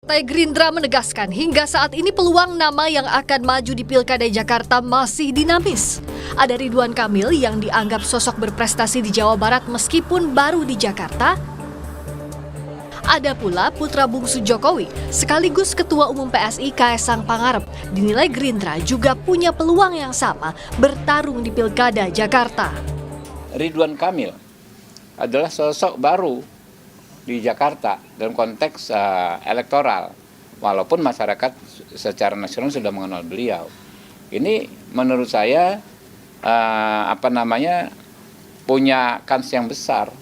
Partai Gerindra menegaskan hingga saat ini peluang nama yang akan maju di Pilkada Jakarta masih dinamis. Ada Ridwan Kamil yang dianggap sosok berprestasi di Jawa Barat meskipun baru di Jakarta. Ada pula putra bungsu Jokowi, sekaligus Ketua Umum PSI Kaesang Pangarep, dinilai Gerindra juga punya peluang yang sama bertarung di Pilkada Jakarta. Ridwan Kamil adalah sosok baru di Jakarta dalam konteks elektoral, walaupun masyarakat secara nasional sudah mengenal beliau. Ini menurut saya punya kans yang besar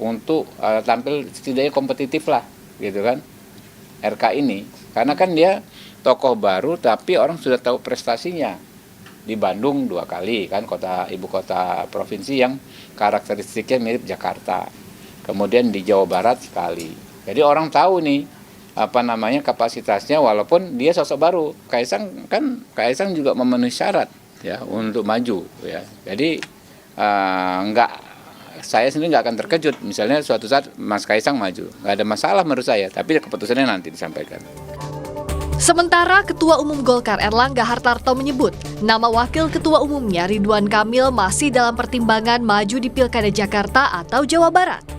untuk tampil setidaknya kompetitif lah, gitu kan, RK ini. Karena kan dia tokoh baru tapi orang sudah tahu prestasinya. Di Bandung 2 kali kan, ibu kota provinsi yang karakteristiknya mirip Jakarta. Kemudian di Jawa Barat sekali. Jadi orang tahu nih kapasitasnya, walaupun dia sosok baru. Kaesang juga memenuhi syarat ya untuk maju ya. Jadi saya sendiri nggak akan terkejut misalnya suatu saat Mas Kaesang maju. Nggak ada masalah menurut saya, tapi keputusannya nanti disampaikan. Sementara Ketua Umum Golkar Erlangga Hartarto menyebut nama wakil ketua umumnya Ridwan Kamil masih dalam pertimbangan maju di Pilkada Jakarta atau Jawa Barat.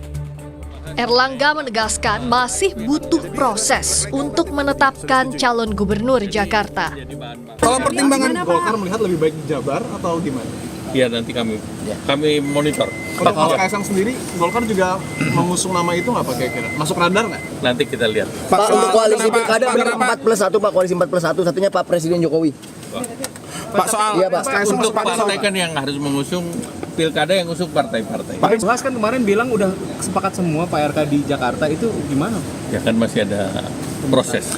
Erlangga menegaskan masih butuh proses untuk menetapkan calon gubernur Jakarta. Kalau pertimbangan Golkar melihat lebih baik di Jabar atau gimana? Iya, nanti kami monitor. Untuk Mas Kaesang sendiri, Golkar juga mengusung nama itu nggak Pak kira-kira? Masuk radar nggak? Nanti kita lihat. Pak, untuk koalisi pilkada benar 4+1 Pak, koalisi 4+1, satunya Pak Presiden Jokowi. Pak, soal iya, Pak. Untuk partai kan yang harus mengusung pilkada, yang usung partai-partai. Pak Ibas kan kemarin bilang udah sepakat semua Pak RK di Jakarta, itu gimana? Ya kan masih ada proses.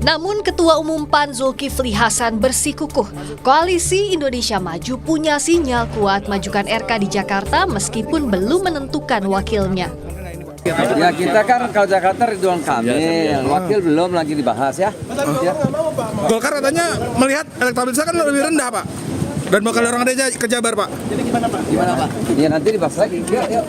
Namun Ketua Umum PAN Zulkifli Hasan bersikukuh, Koalisi Indonesia Maju punya sinyal kuat majukan RK di Jakarta meskipun belum menentukan wakilnya. Ya kita kan kalau Jakarta Ridwan Kamil, wakil belum lagi dibahas ya. Golkar katanya melihat elektabilitasnya kan lebih rendah Pak, dan bakal orang ada ke Jabar Pak. Jadi gimana Pak? Ya nanti dibahas lagi. Yuk.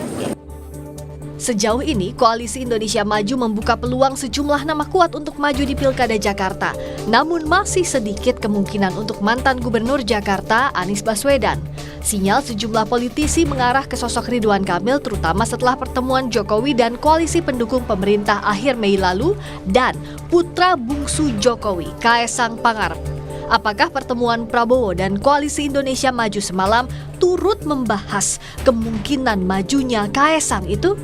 Sejauh ini, Koalisi Indonesia Maju membuka peluang sejumlah nama kuat untuk maju di Pilkada Jakarta. Namun masih sedikit kemungkinan untuk mantan Gubernur Jakarta, Anies Baswedan. Sinyal sejumlah politisi mengarah ke sosok Ridwan Kamil terutama setelah pertemuan Jokowi dan koalisi pendukung pemerintah akhir Mei lalu dan putra bungsu Jokowi, Kaesang Pangarep. Apakah pertemuan Prabowo dan Koalisi Indonesia Maju semalam turut membahas kemungkinan majunya Kaesang itu?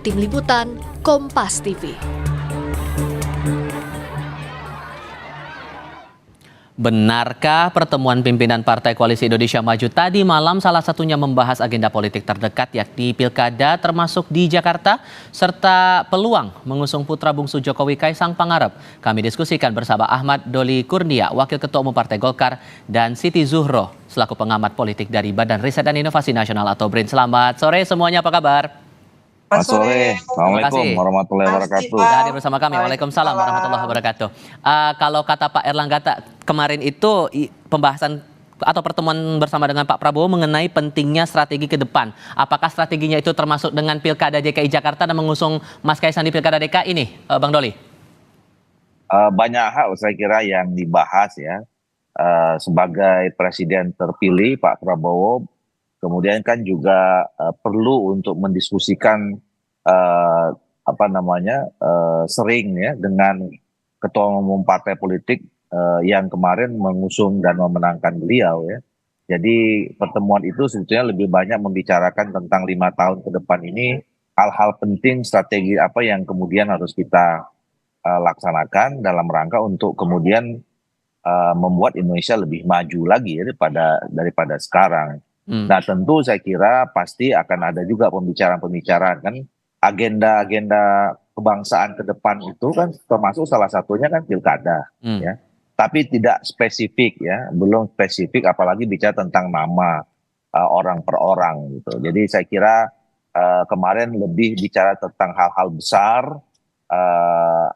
Tim Liputan, Kompas TV. Benarkah pertemuan pimpinan Partai Koalisi Indonesia Maju tadi malam salah satunya membahas agenda politik terdekat yakni Pilkada termasuk di Jakarta serta peluang mengusung putra bungsu Jokowi Kaesang Pangarep? Kami diskusikan bersama Ahmad Doli Kurnia, Wakil Ketua Umum Partai Golkar, dan Siti Zuhro selaku pengamat politik dari Badan Riset dan Inovasi Nasional atau BRIN. Selamat sore semuanya, apa kabar? Selamat sore. Assalamualaikum warahmatullahi wabarakatuh. Hadir bersama kami. Waalaikumsalam warahmatullahi wabarakatuh. Kalau kata Pak Erlangga kemarin itu pembahasan atau pertemuan bersama dengan Pak Prabowo mengenai pentingnya strategi ke depan. Apakah strateginya itu termasuk dengan Pilkada DKI Jakarta dan mengusung Mas Kaesang di Pilkada DKI ini, Bang Doli? Banyak hal saya kira yang dibahas ya. Sebagai presiden terpilih Pak Prabowo, kemudian kan juga perlu untuk mendiskusikan sering ya dengan ketua umum partai politik yang kemarin mengusung dan memenangkan beliau ya. Jadi pertemuan itu sebetulnya lebih banyak membicarakan tentang 5 tahun ke depan ini, hal-hal penting strategi apa yang kemudian harus kita laksanakan dalam rangka untuk kemudian membuat Indonesia lebih maju lagi ya, daripada sekarang. Nah tentu saya kira pasti akan ada juga pembicaraan-pembicaraan kan, agenda-agenda kebangsaan ke depan itu kan termasuk salah satunya kan pilkada ya, tapi tidak spesifik ya, belum spesifik apalagi bicara tentang nama orang per orang gitu. Jadi saya kira kemarin lebih bicara tentang hal-hal besar,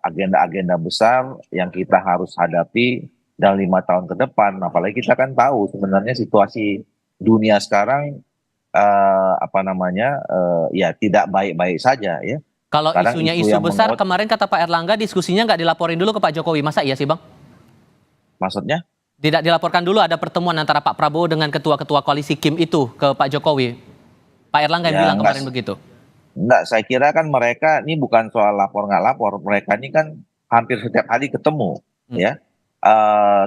agenda-agenda besar yang kita harus hadapi dalam 5 tahun ke depan. Apalagi kita kan tahu sebenarnya situasi dunia sekarang ya tidak baik-baik saja ya. Kalau Kadang isunya isu isu yang besar, menguat, kemarin kata Pak Erlangga diskusinya nggak dilaporin dulu ke Pak Jokowi. Masa iya sih Bang? maksudnya Tidak dilaporkan dulu ada pertemuan antara Pak Prabowo dengan ketua-ketua koalisi Kim itu ke Pak Jokowi. Pak Erlangga yang ya bilang kemarin begitu. enggak, saya kira kan mereka ini bukan soal lapor nggak lapor, mereka ini kan hampir setiap hari ketemu, Hmm. ya.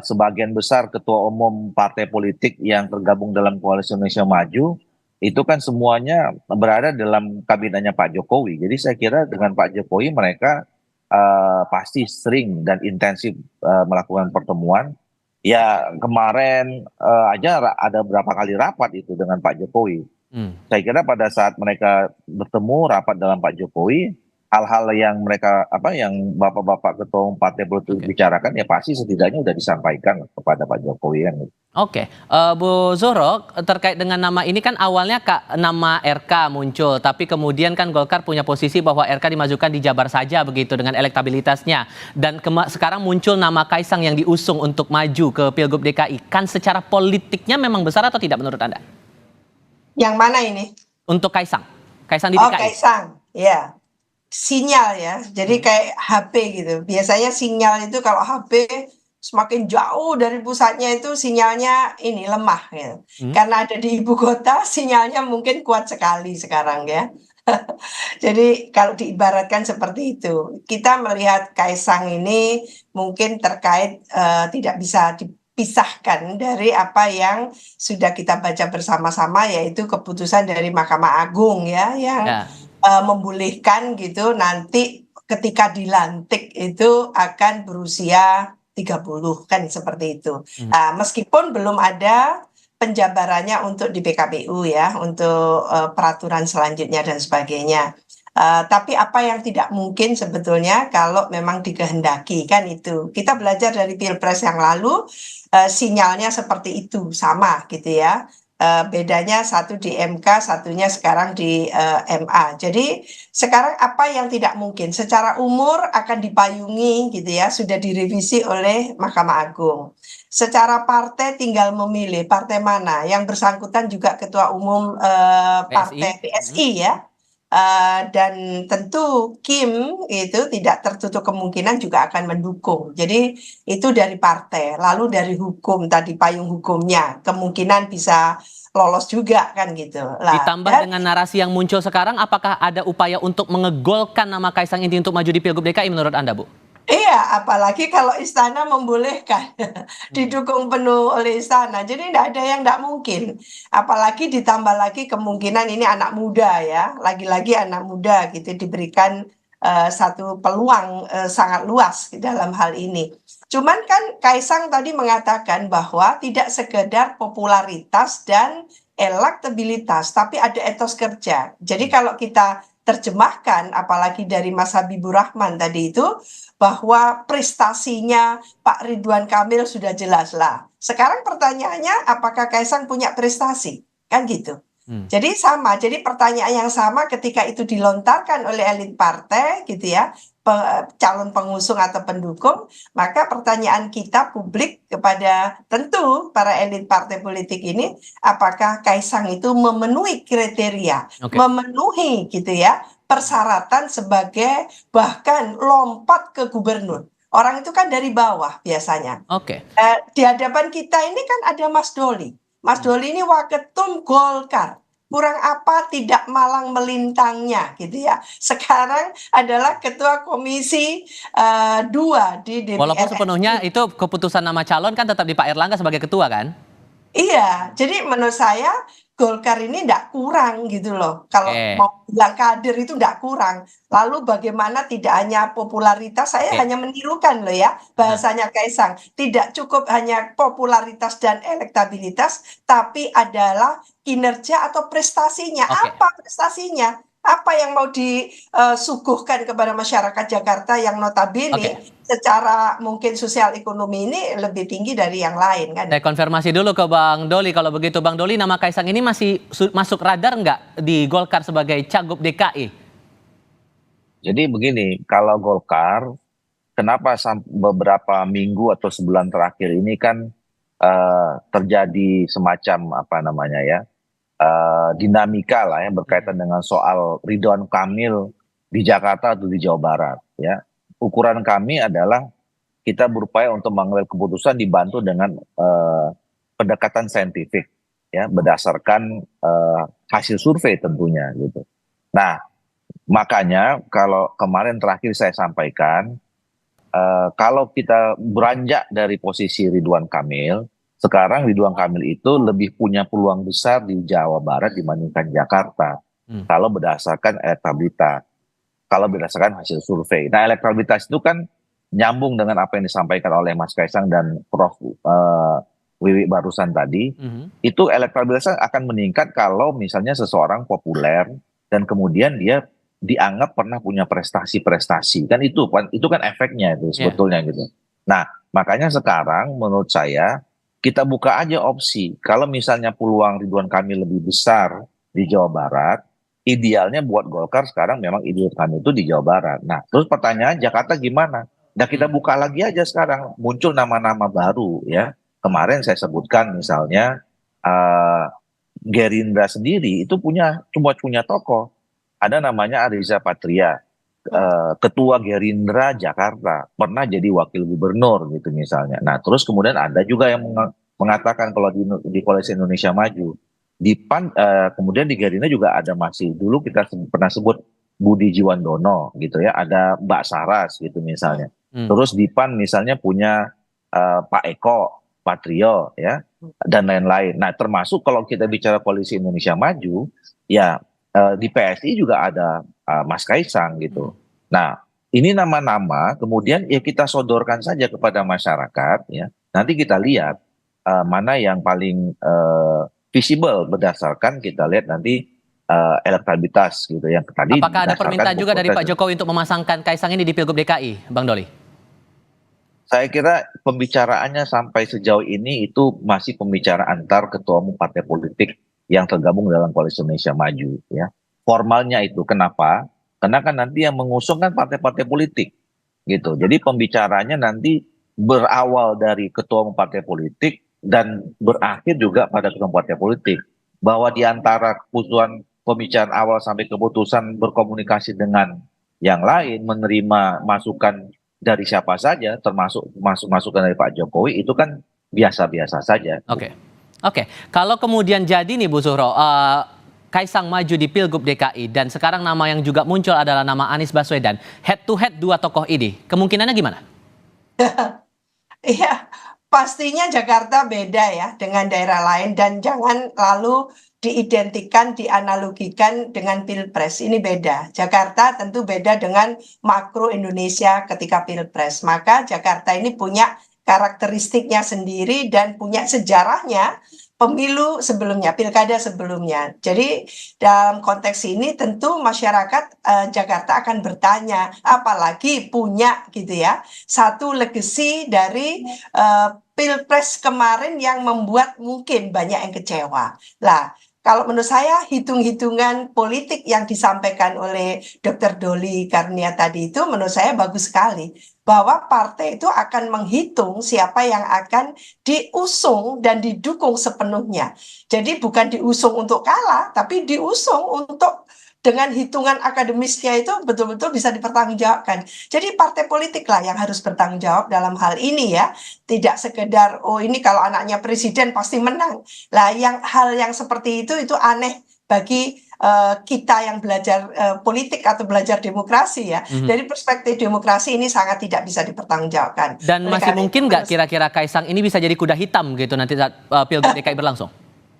Sebagian besar ketua umum partai politik yang tergabung dalam Koalisi Indonesia Maju itu kan semuanya berada dalam kabinetnya Pak Jokowi. Jadi saya kira dengan Pak Jokowi mereka pasti sering dan intensif melakukan pertemuan. Ya kemarin aja ada berapa kali rapat itu dengan Pak Jokowi. Hmm. Saya kira pada saat mereka bertemu rapat dalam Pak Jokowi, hal-hal yang mereka yang bapak-bapak ketua umum partai politik Oke. bicarakan ya pasti setidaknya sudah disampaikan kepada Pak Jokowi kan. Oke, Bu Zuhro, terkait dengan nama ini kan awalnya nama RK muncul, tapi kemudian kan Golkar punya posisi bahwa RK dimajukan di Jabar saja begitu dengan elektabilitasnya. Dan sekarang muncul nama Kaisang yang diusung untuk maju ke Pilgub DKI. Kan secara politiknya memang besar atau tidak menurut Anda? Yang mana ini? Untuk Kaisang di Oh, DKI. Kaisang, ya. Sinyal ya, jadi kayak HP gitu. Biasanya sinyal itu kalau HP semakin jauh dari pusatnya itu sinyalnya ini lemah ya. Karena ada di ibu kota, sinyalnya mungkin kuat sekali sekarang ya. Jadi kalau diibaratkan seperti itu, kita melihat Kaisang ini mungkin terkait tidak bisa dipisahkan dari apa yang sudah kita baca bersama-sama, yaitu keputusan dari Mahkamah Agung ya yang Ya. membolehkan gitu nanti ketika dilantik itu akan berusia 30 kan seperti itu. Meskipun belum ada penjabarannya untuk di PKPU ya, untuk peraturan selanjutnya dan sebagainya. Tapi apa yang tidak mungkin sebetulnya kalau memang dikehendaki kan itu. Kita belajar dari Pilpres yang lalu, sinyalnya seperti itu, sama gitu ya. Bedanya satu di MK, satunya sekarang di MA. Jadi sekarang apa yang tidak mungkin? Secara umur akan dipayungi gitu ya, sudah direvisi oleh Mahkamah Agung. Secara partai tinggal memilih partai mana. Yang bersangkutan juga ketua umum partai PSI ya. Dan tentu Kim itu tidak tertutup kemungkinan juga akan mendukung. Jadi itu dari partai, lalu dari hukum tadi payung hukumnya kemungkinan bisa lolos juga kan gitu. Ditambah dengan narasi yang muncul sekarang, apakah ada upaya untuk mengegolkan nama Kaisang ini untuk maju di Pilgub DKI menurut Anda, Bu? Iya, apalagi kalau istana membolehkan, didukung penuh oleh istana. Jadi tidak ada yang tidak mungkin. Apalagi ditambah lagi kemungkinan ini anak muda ya, lagi-lagi anak muda gitu diberikan satu peluang sangat luas dalam hal ini. Cuman kan Kaisang tadi mengatakan bahwa tidak sekedar popularitas dan elektabilitas, tapi ada etos kerja. Jadi kalau kita terjemahkan, apalagi dari Mas Habibur Rahman tadi itu, bahwa prestasinya Pak Ridwan Kamil sudah jelas lah. Sekarang pertanyaannya, apakah Kaisang punya prestasi? Kan gitu. Jadi sama, jadi pertanyaan yang sama ketika itu dilontarkan oleh elit partai gitu ya, calon pengusung atau pendukung, maka pertanyaan kita publik kepada tentu para elit partai politik ini, apakah Kaisang itu memenuhi kriteria, memenuhi gitu ya, persyaratan sebagai bahkan lompat ke gubernur. Orang itu kan dari bawah biasanya. Di hadapan kita ini kan ada Mas Doli. Mas Doli ini waketum Golkar. Kurang apa tidak malang melintangnya gitu ya. Sekarang adalah ketua komisi 2 di DPR. Walaupun sepenuhnya itu keputusan nama calon kan tetap di Pak Erlangga sebagai ketua kan? Iya, jadi menurut saya Golkar ini tidak kurang gitu loh. Kalau mau bilang kader itu tidak kurang. Lalu bagaimana tidak hanya popularitas, saya hanya menirukan loh ya bahasanya Kaisang. Tidak cukup hanya popularitas dan elektabilitas, tapi adalah kinerja atau prestasinya. Apa prestasinya? Apa yang mau disuguhkan kepada masyarakat Jakarta yang notabene secara mungkin sosial ekonomi ini lebih tinggi dari yang lain kan? Saya konfirmasi dulu ke Bang Doli, kalau begitu Bang Doli, nama Kaisang ini masih masuk radar nggak di Golkar sebagai Cagup DKI? Jadi begini, kalau Golkar, kenapa beberapa minggu atau sebulan terakhir ini kan terjadi semacam apa namanya ya, dinamika lah ya berkaitan dengan soal Ridwan Kamil di Jakarta atau di Jawa Barat, ya. Ukuran kami adalah kita berupaya untuk mengambil keputusan dibantu dengan pendekatan saintifik, ya, berdasarkan hasil survei tentunya gitu. Nah, makanya kalau kemarin terakhir saya sampaikan, kalau kita beranjak dari posisi Ridwan Kamil, sekarang Ridwan Kamil itu lebih punya peluang besar di Jawa Barat dibandingkan Jakarta. Kalau berdasarkan elektabilitas, kalau berdasarkan hasil survei. Nah, elektabilitas itu kan nyambung dengan apa yang disampaikan oleh Mas Kaisang dan Prof. Wiwi barusan tadi. Itu elektabilitasnya akan meningkat kalau misalnya seseorang populer dan kemudian dia dianggap pernah punya prestasi-prestasi. Kan itu kan efeknya itu sebetulnya gitu. Nah, makanya sekarang menurut saya kita buka aja opsi. Kalau misalnya peluang Ridwan Kamil lebih besar di Jawa Barat, idealnya buat Golkar sekarang memang Ridwan Kamil itu di Jawa Barat. Nah, terus pertanyaan Jakarta gimana? Nah, kita buka lagi aja sekarang. Muncul nama-nama baru ya. Kemarin saya sebutkan misalnya Gerindra sendiri itu cuma punya tokoh. Ada namanya Ariza Patria, ketua Gerindra Jakarta, pernah jadi wakil gubernur gitu misalnya. Nah, terus kemudian ada juga yang mengatakan kalau di Koalisi Indonesia Maju, di PAN, kemudian di Gerindra juga ada masih dulu kita pernah sebut Budi Jiwandono gitu ya, ada Mbak Saras gitu misalnya. Terus di PAN misalnya punya Pak Eko Patrio ya, dan lain-lain. Nah, termasuk kalau kita bicara Koalisi Indonesia Maju, ya di PSI juga ada Mas Kaisang gitu. Nah, ini nama-nama kemudian ya kita sodorkan saja kepada masyarakat ya. Nanti kita lihat mana yang paling visible berdasarkan kita lihat nanti elektabilitas gitu yang tadi. Apakah ada permintaan juga dari Pak Jokowi untuk memasangkan Kaisang ini di Pilgub DKI, Bang Doli? Saya kira pembicaraannya sampai sejauh ini itu masih pembicaraan antar ketua umum partai politik yang tergabung dalam Koalisi Indonesia Maju ya. Formalnya itu kenapa? Karena kan nanti yang mengusung kan partai-partai politik gitu. Jadi pembicaranya nanti berawal dari ketua umum partai politik dan berakhir juga pada ketua umum partai politik. Bahwa di antara keputusan pembicaraan awal sampai keputusan berkomunikasi dengan yang lain, menerima masukan dari siapa saja, termasuk masukan dari Pak Jokowi, itu kan biasa-biasa saja. Oke. Kalau kemudian jadi nih Bu Zuhro, Kaisang maju di Pilgub DKI dan sekarang nama yang juga muncul adalah nama Anies Baswedan. Head to head dua tokoh ini, kemungkinannya gimana? Iya, pastinya Jakarta beda ya dengan daerah lain dan jangan lalu diidentikan, dianalogikan dengan Pilpres. Ini beda. Jakarta tentu beda dengan makro Indonesia ketika Pilpres. Maka Jakarta ini punya karakteristiknya sendiri dan punya sejarahnya pemilu sebelumnya, pilkada sebelumnya. Jadi dalam konteks ini tentu masyarakat Jakarta akan bertanya, apalagi punya gitu ya, satu legacy dari Pilpres kemarin yang membuat mungkin banyak yang kecewa. Lah, kalau menurut saya hitung-hitungan politik yang disampaikan oleh Dr. Doli Karunia tadi itu menurut saya bagus sekali. Bahwa partai itu akan menghitung siapa yang akan diusung dan didukung sepenuhnya. Jadi bukan diusung untuk kalah, tapi diusung untuk dengan hitungan akademisnya itu betul-betul bisa dipertanggungjawabkan. Jadi partai politik lah yang harus bertanggung jawab dalam hal ini ya. Tidak sekedar, oh ini kalau anaknya presiden pasti menang. Lah hal yang seperti itu aneh bagi kita yang belajar politik atau belajar demokrasi ya. Dari perspektif demokrasi ini sangat tidak bisa dipertanggungjawabkan. Dan masih mungkin nggak kira-kira Kaisang ini bisa jadi kuda hitam gitu nanti saat Pilgub DKI berlangsung?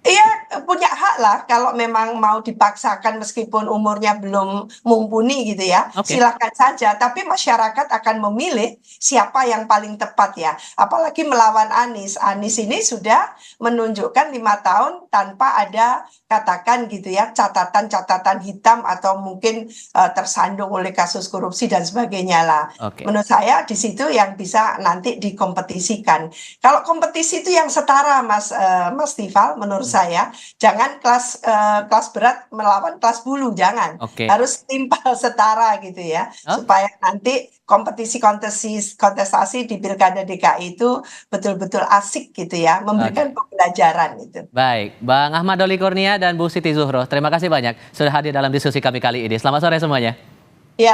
Iya, punya hak lah kalau memang mau dipaksakan meskipun umurnya belum mumpuni gitu ya. Silakan saja, tapi masyarakat akan memilih siapa yang paling tepat ya. Apalagi melawan Anies. Anies ini sudah menunjukkan 5 tahun tanpa ada katakan gitu ya catatan-catatan hitam atau mungkin tersandung oleh kasus korupsi dan sebagainya lah. Menurut saya di situ yang bisa nanti dikompetisikan. Kalau kompetisi itu yang setara Mas Tifal menurut saya jangan kelas berat melawan kelas bulu, jangan. Harus timpal setara gitu ya. Supaya nanti kontestasi di Pilkada DKI itu betul-betul asik gitu ya, memberikan pembelajaran itu. Baik, Bang Ahmad Doli Kurnia dan Bu Siti Zuhro, terima kasih banyak sudah hadir dalam diskusi kami kali ini. Selamat sore semuanya. Ya.